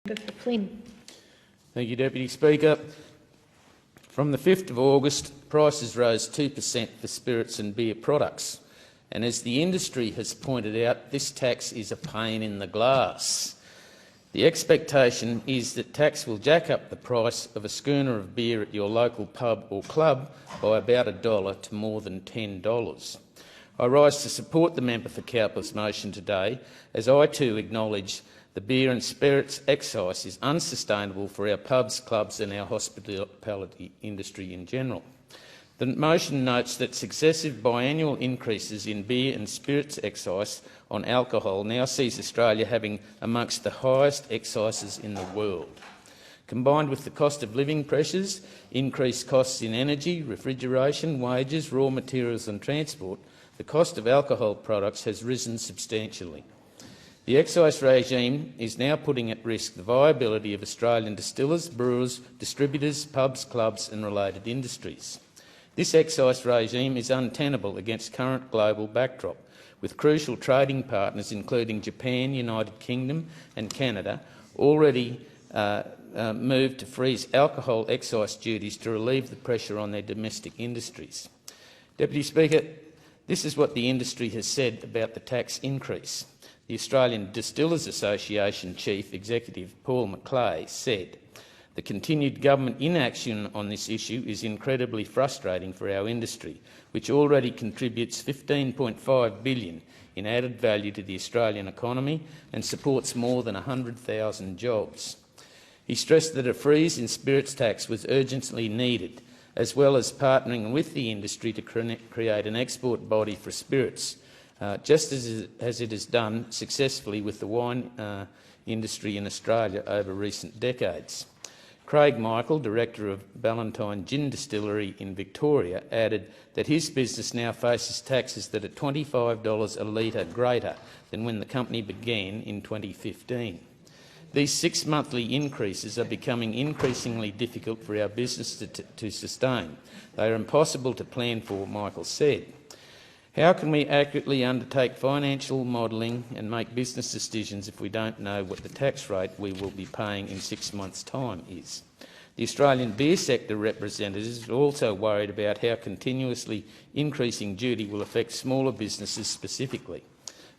For Flynn. Thank you, Deputy Speaker. From the 5th of August, prices rose 2% for spirits and beer products. And as the industry has pointed out, this tax is a pain in the glass. The expectation is that tax will jack up the price of a schooner of beer at your local pub or club by about $1 to more than $10. I rise to support the member for Cowper's motion today, as I too acknowledge the beer and spirits excise is unsustainable for our pubs, clubs and our hospitality industry in general. The motion notes that successive biannual increases in beer and spirits excise on alcohol now sees Australia having amongst the highest excises in the world. Combined with the cost of living pressures, increased costs in energy, refrigeration, wages, raw materials and transport, the cost of alcohol products has risen substantially. The excise regime is now putting at risk the viability of Australian distillers, brewers, distributors, pubs, clubs and related industries. This excise regime is untenable against current global backdrop, with crucial trading partners including Japan, United Kingdom and Canada already moved to freeze alcohol excise duties to relieve the pressure on their domestic industries. Deputy Speaker, this is what the industry has said about the tax increase. The Australian Distillers Association Chief Executive Paul McClay said, "The continued government inaction on this issue is incredibly frustrating for our industry, which already contributes $15.5 billion in added value to the Australian economy and supports more than 100,000 jobs." He stressed that a freeze in spirits tax was urgently needed, as well as partnering with the industry to create an export body for spirits, just as it has done successfully with the wine industry in Australia over recent decades. Craig Michael, Director of Ballantyne Gin Distillery in Victoria, added that his business now faces taxes that are $25 a litre greater than when the company began in 2015. These 6 monthly increases are becoming increasingly difficult for our business to sustain. They are impossible to plan for, Michael said. How can we accurately undertake financial modelling and make business decisions if we don't know what the tax rate we will be paying in 6 months' time is? The Australian beer sector representatives are also worried about how continuously increasing duty will affect smaller businesses specifically.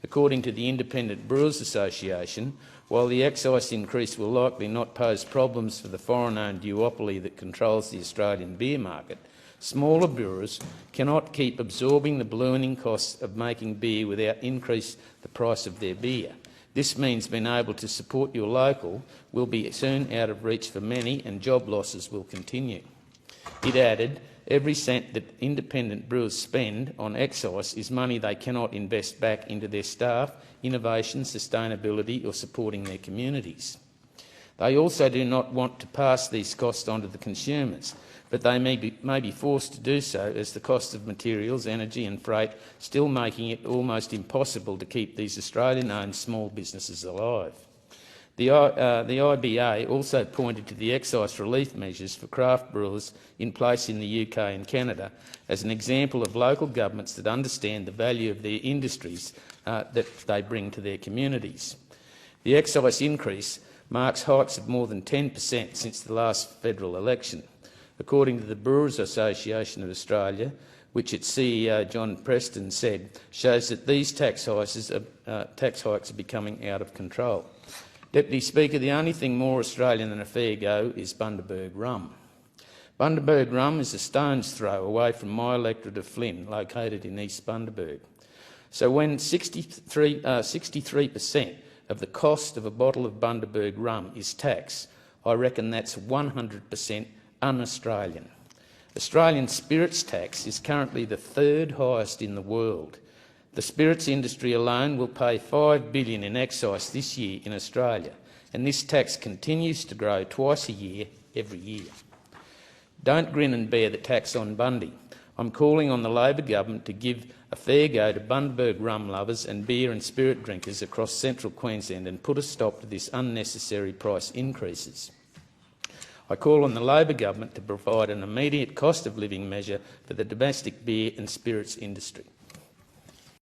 According to the Independent Brewers Association, while the excise increase will likely not pose problems for the foreign-owned duopoly that controls the Australian beer market, smaller brewers cannot keep absorbing the ballooning costs of making beer without increasing the price of their beer. This means being able to support your local will be soon out of reach for many and job losses will continue. It added, every cent that independent brewers spend on excise is money they cannot invest back into their staff, innovation, sustainability or supporting their communities. They also do not want to pass these costs on to the consumers, but they may be forced to do so as the cost of materials, energy and freight still making it almost impossible to keep these Australian-owned small businesses alive. The IBA also pointed to the excise relief measures for craft brewers in place in the UK and Canada as an example of local governments that understand the value of their industries that they bring to their communities. The excise increase marks hikes of more than 10% since the last federal election. According to the Brewers Association of Australia, which its CEO John Preston said, shows that these tax hikes are becoming out of control. Deputy Speaker, the only thing more Australian than a fair go is Bundaberg rum. Bundaberg rum is a stone's throw away from my electorate of Flynn, located in East Bundaberg. So when 63% of the cost of a bottle of Bundaberg rum is tax, I reckon that's 100% un-Australian. Australian spirits tax is currently the 3rd highest in the world. The spirits industry alone will pay $5 billion in excise this year in Australia, and this tax continues to grow twice a year, every year. Don't grin and bear the tax on Bundy. I'm calling on the Labor government to give a fair go to Bundaberg rum lovers and beer and spirit drinkers across Central Queensland and put a stop to this unnecessary price increases. I call on the Labor government to provide an immediate cost of living measure for the domestic beer and spirits industry.